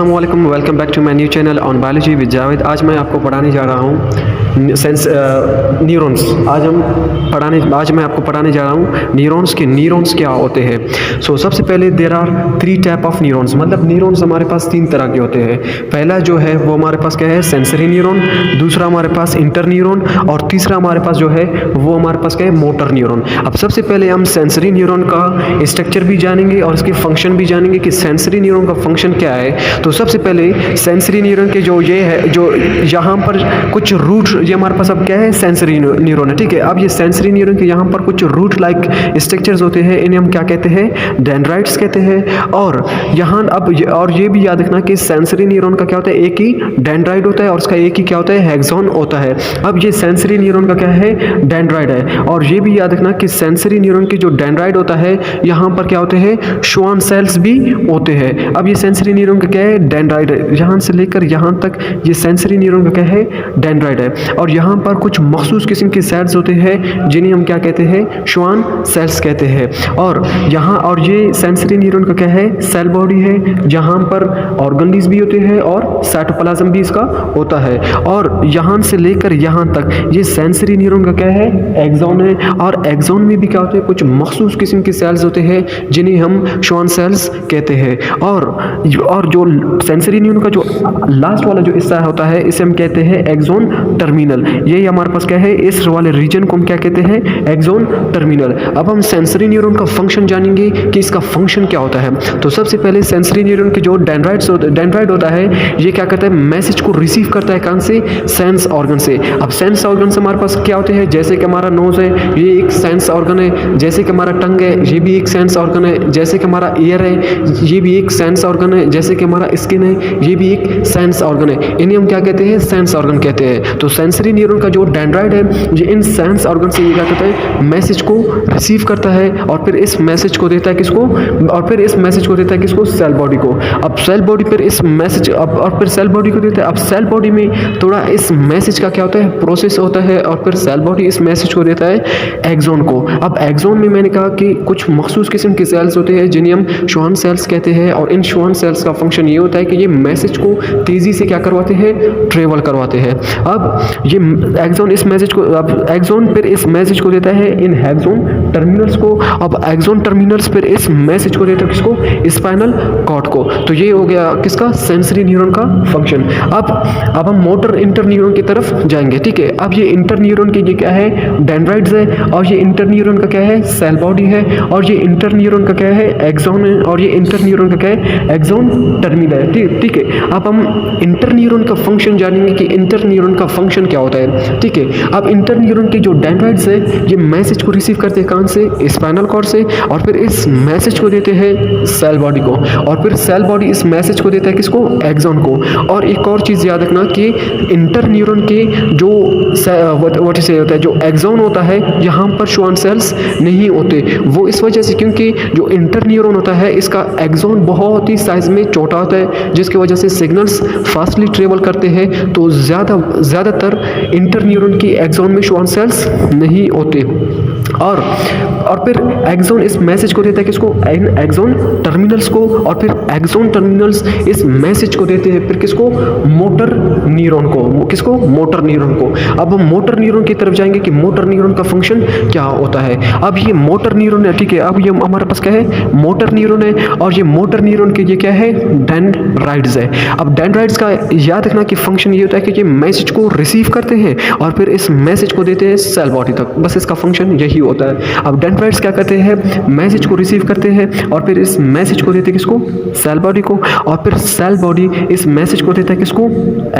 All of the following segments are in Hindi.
अस्सलामुअलैकुम, welcome back to my new channel on biology with Javed. आज मैं आपको पढ़ाने जा रहा हूँ न्यूरॉन्स। आज मैं आपको पढ़ाने जा रहा हूँ न्यूरॉन्स क्या होते हैं। सबसे पहले there are 3 type of neurons, मतलब न्यूरॉन्स हमारे पास 3 तरह के होते हैं। पहला जो है वो हमारे पास क्या है, सेंसरी न्यूरॉन। दूसरा हमारे पास इंटर न्यूरॉन और तीसरा हमारे पास जो है वो हमारे पास क्या है, मोटर न्यूरॉन। अब सबसे पहले हम सेंसरी न्यूरॉन का स्ट्रक्चर भी जानेंगे और इसके फंक्शन भी जानेंगे कि सेंसरी न्यूरॉन का फंक्शन क्या है। तो सबसे पहले सेंसरी न्यूरॉन के जो ये है, जो यहाँ पर कुछ रूट, ये हमारे पास अब क्या है, सेंसरी न्यूरॉन है, ठीक है। अब ये सेंसरी न्यूरॉन के यहाँ पर कुछ रूट लाइक स्ट्रक्चर्स होते हैं, इन्हें हम क्या कहते हैं, डेंड्राइट्स कहते हैं। और यहाँ और ये भी याद रखना कि सेंसरी न्यूरॉन का क्या होता है, एक ही डेंड्राइट होता है और उसका एक ही क्या होता है, हेक्सोन होता है। अब ये सेंसरी न्यूरॉन का क्या है, डेंड्राइट है। और ये भी याद रखना कि सेंसरी न्यूरॉन की जो डेंड्राइट होता है, यहाँ पर क्या होते हैं, श्वान सेल्स भी होते हैं। अब ये सेंसरी न्यूरॉन का क्या है, डेंड्राइट है। यहाँ से लेकर यहाँ तक ये सेंसरी न्यूरॉन का क्या है, डेंड्राइट है। और यहाँ पर कुछ मखसूस किस्म के सेल्स होते हैं जिन्हें हम क्या कहते हैं, श्वान सेल्स कहते हैं। और यहाँ और ये सेंसरी न्यूरॉन का क्या है, सेल बॉडी है, जहाँ पर ऑर्गनलीज भी होते हैं और साइटोप्लाज्म भी इसका होता है। और यहाँ से लेकर यहाँ तक ये सेंसरी न्यूरॉन का क्या है, एक्सॉन है। और एक्सॉन में भी क्या होते हैं, कुछ मखसूस किस्म के सेल्स होते हैं जिन्हें हम श्वान सेल्स कहते हैं। और जो सेंसरी न्यूरॉन का जो लास्ट वाला जो हिस्सा होता है, इसे हम कहते हैं एक्सॉन टर्मिनल। यही हमारे पास क्या है, इस वाले रीजन को हम क्या कहते हैं, एक्सॉन टर्मिनल। अब हम सेंसरी न्यूरॉन का फंक्शन जानेंगे कि इसका फंक्शन क्या होता है। तो सबसे पहले सेंसरी न्यूरॉन के जो डेंड्राइट होता है, ये क्या करता है, मैसेज को रिसीव करता है कहाँ से, सेंस ऑर्गन से। अब सेंस ऑर्गन से हमारे पास क्या होते हैं, जैसे कि हमारा नोज है, ये एक सेंस ऑर्गन है। जैसे कि हमारा टंग है, ये भी एक सेंस ऑर्गन है। जैसे कि हमारा ईयर है, ये भी एक सेंस ऑर्गन है। जैसे कि हमारा स्किन है, ये भी एक सेंस ऑर्गन है। इन्हें हम क्या कहते हैं, सेंस ऑर्गन कहते हैं। तो सेंसरी न्यूरॉन का जो डेंड्राइट है, ये इन सेंस ऑर्गन से ये क्या करता है, मैसेज को रिसीव करता है और फिर इस मैसेज को देता है किसको, किसको, सेल बॉडी को। अब सेल बॉडी पर इस मैसेज और फिर सेल बॉडी को देता है। अब सेल बॉडी में थोड़ा इस मैसेज का क्या होता है, प्रोसेस होता है और फिर सेल बॉडी इस मैसेज को देता है एक्सॉन को। अब एक्सॉन में मैंने कहा कि कुछ मखसूस किस्म के सेल्स होते हैं जिन्हें हम श्वान सेल्स कहते हैं। और इन श्वान सेल्स का फंक्शन ये होता है कि ये मैसेज को तेजी से क्या करवाते हैं, ट्रेवल करवाते हैं। अब ये एक्सॉन इस मैसेज को, अब एक्सॉन फिर इस मैसेज को देता है इन हेक्सोन टर्मिनल्स को। अब एक्सॉन टर्मिनल्स फिर इस मैसेज को देता है किसको, स्पाइनल कॉर्ड को। तो ये हो गया किसका, सेंसरी न्यूरॉन का फंक्शन। अब हम मोटर इंटर न्यूरॉन की तरफ जाएंगे, ठीक है। अब ये इंटर न्यूरॉन के ये क्या है, डेंड्राइट्स है। और ये इंटर न्यूरॉन का क्या है, सेल बॉडी है। और ये इंटर न्यूरॉन का क्या है, एक्सॉन है। और ये इंटर न्यूरॉन का क्या है, एक्सॉन टर्मिनल है, ठीक है। अब हम इंटर न्यूरॉन का फंक्शन जानेंगे कि इंटर न्यूरॉन का फंक्शन क्या होता है, ठीक है। अब इंटर न्यूरॉन के जो डेंड्राइट्स है, ये मैसेज को रिसीव करते हैं कहाँ से, स्पाइनल कॉर्ड से। और फिर इस मैसेज को देते हैं सेल बॉडी को। और फिर सेल बॉडी इस मैसेज को देता है किसको, एक्सॉन को। और एक और चीज़ याद रखना कि इंटर न्यूरॉन के जो होता है, जो एक्सॉन होता है, यहाँ पर श्वान सेल्स नहीं होते। वो इस वजह से क्योंकि जो इंटर न्यूरॉन होता है, इसका एक्सॉन बहुत ही साइज में छोटा होता है, जिसकी वजह से सिग्नल्स फास्टली ट्रेवल करते हैं। तो ज़्यादातर इंटर न्यूरॉन की एक्सॉन में श्वान सेल्स नहीं होते। और फिर एक्सॉन इस मैसेज को देता है किसको, एक्सॉन टर्मिनल्स को। और फिर एक्सॉन टर्मिनल्स इस मैसेज को देते हैं फिर किसको, मोटर न्यूरॉन को। किसको, मोटर न्यूरॉन को। अब हम मोटर न्यूरॉन की तरफ जाएंगे कि मोटर न्यूरॉन का फंक्शन क्या होता है। अब ये मोटर न्यूरॉन है, ठीक है। अब ये हमारे पास क्या है, मोटर न्यूरॉन है। और ये मोटर न्यूरॉन के ये क्या है, डेंड्राइट्स है। अब डेंड्राइट्स का याद रखना कि फंक्शन ये होता है कि ये मैसेज को रिसीव करते हैं और फिर इस मैसेज को देते हैं सेल बॉडी तक। बस इसका फंक्शन यही होता है। अब डेंड्राइट्स क्या करते हैं, मैसेज को रिसीव करते हैं और फिर इस मैसेज को देते हैं किसको, सेल बॉडी को। और फिर सेल बॉडी इस मैसेज को देता है किसको,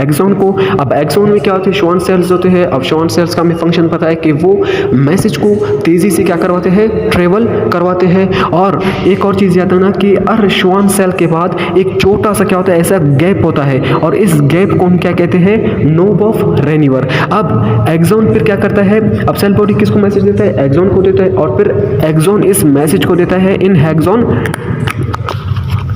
एक्सॉन को। अब एक्सॉन में क्या होते हैं, श्वान सेल्स होते हैं। अब श्वान सेल्स का हमें फंक्शन पता है कि वो मैसेज को तेजी से क्या करवाते हैं, ट्रेवल करवाते हैं। और एक और चीज़ याद रखना कि हर श्वान सेल के बाद एक छोटा सा क्या होता है, ऐसा गैप होता है। और इस गैप को हम क्या कहते हैं, नोब ऑफ रेनिवर। अब एक्सॉन फिर क्या करता है, अब सेल बॉडी किसको मैसेज देता है, एक्सॉन को देता है। और फिर एक्सॉन इस मैसेज को देता है इन हेक्सोन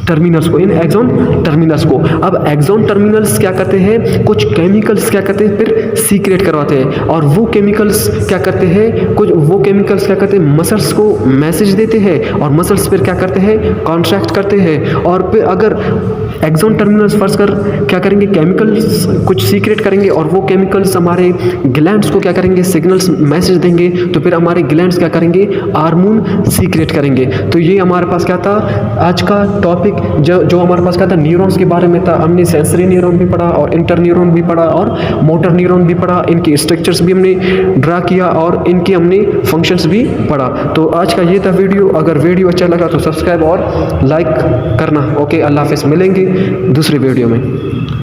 टर्मिनल्स को, इन एक्सॉन टर्मिनल्स को। अब एक्सॉन टर्मिनल्स क्या करते हैं, कुछ केमिकल्स क्या करते हैं, फिर सीक्रेट करवाते हैं, और वो केमिकल्स क्या करते हैं, कुछ वो केमिकल्स क्या करते हैं, मसल्स को मैसेज देते हैं, और मसल्स फिर क्या करते हैं, कॉन्ट्रैक्ट करते हैं। और फिर अगर एक्सॉन टर्मिनल्स फर्स्ट कर क्या करेंगे, केमिकल्स कुछ सीक्रेट करेंगे, और वो केमिकल्स हमारे ग्लैंड्स को क्या करेंगे, सिग्नल्स मैसेज देंगे, तो फिर हमारे ग्लैंड्स क्या करेंगे, हार्मोन सीक्रेट करेंगे। तो ये हमारे पास क्या था, आज का टॉपिक जो हमारे पास क्या था, न्यूरॉन्स के बारे में था। हमने सेंसरी न्यूरॉन भी पढ़ा, और इंटर न्यूरॉन भी पढ़ा, और मोटर न्यूरॉन भी पढ़ा। इनकी स्ट्रक्चर्स भी हमने ड्रा किया, और इनकी हमने फंक्शंस भी पढ़ा। तो आज का ये था वीडियो। अगर वीडियो अच्छा लगा तो सब्सक्राइब और लाइक करना। ओके, अल्लाह हाफिज़, मिलेंगे दूसरे वीडियो में।